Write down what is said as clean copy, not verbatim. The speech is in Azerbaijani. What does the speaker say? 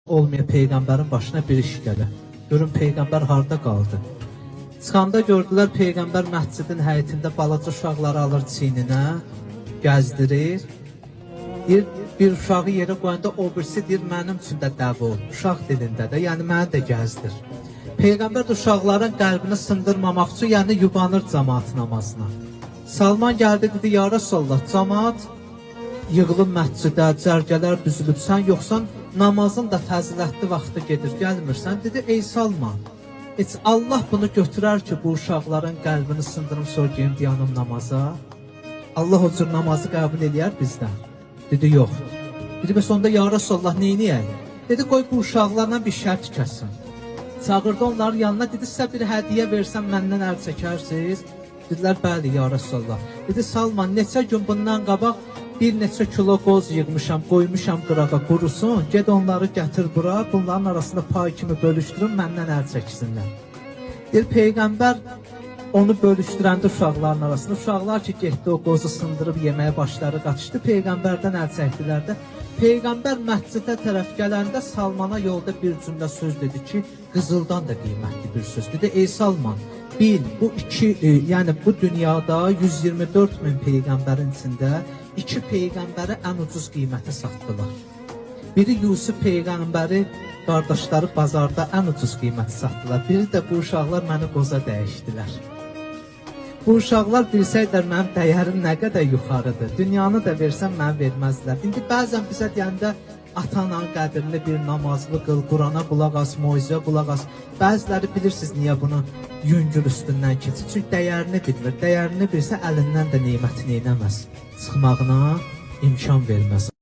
olmayan Peyğəmbərin başına bir iş gəlir. Görün Peyğəmbər harda qaldı? Çıxanda gördülər Peyğəmbər məscidin həyətində balaca uşaqları alır çiyninə, gəzdirir. Bir uşağı yerə qoyanda o birisi deyir mənim üçün də dəv ol. Uşaq dilində də, yəni məni də gəzdir. Peyğəmbər də uşaqların qəlbini sındırmamaq üçün, yəni yubanır cəmaat namazına. Salman gəldi dedi, ya Rasulallah, cəmaat yığılıb məscidə, cərgələr düzülüb, sən yoxsan namazın da fəzilətli vaxtı gedir, gəlmirsən. Dedi, ey Salman, heç Allah bunu götürər ki, bu uşaqların qəlbini sındırım, sonra geyim diyanım namaza. Allah o cür namazı qəbul eləyər bizdən. Dedi, yox. Dedi, bəs onda ya Rasulallah neyniyək? Dedi, qoy bu uşaqlarla bir şərt kəsin. Çağırdı onların yanına, dedi, sizə bir hədiyyə versəm məndən əl çəkərsiniz. Dedilər, bəli ya Rasulallah. Dedi, Salman, neçə gün bundan qabaq bir neçə kilo qoz yığmışam, qoymuşam qırağa qurusun, ged onları gətir bura, bunların arasında pay kimi bölüşdürün, məndən əl çəksinlər. Deyir, Peyğəmbər onu bölüşdürəndə uşaqların arasında, uşaqlar ki, getdi o qozu sındırıb yeməyə başları qaçışdı, Peyğəmbərdən əl çəkdilər də. Peyğəmbər məscidə tərəf gələndə Salmana yolda bir cümlə söz dedi ki, qızıldan da qiymətli bir söz. Dedi, ey Salman, bil, yəni bu dünyada 124 min Peyğəmbərin içində iki Peyğəmbəri ən ucuz qiymətə satdılar. Biri Yusuf Peyğəmbəri qardaşları bazarda ən ucuz qiymətə satdılar. Biri də bu uşaqlar məni qoza dəyişdilər. Bu uşaqlar bilsəydilər mənim dəyərim nə qədər yuxarıdır. Dünyanı da versəm mənə verməzdilər. İndi bəzən bizə deyəndə ata-ananın qədrli bir namazlı qıl, Qurana qulaq as, moizəyə qulaq as. Bəziləri bilirsiniz niyə bunu yüngül üstündən keçir. Çünki dəyərini bilir. Dəyərini bilsə əlindən də neymətini eləməz. Çıxmağına imkan verməz.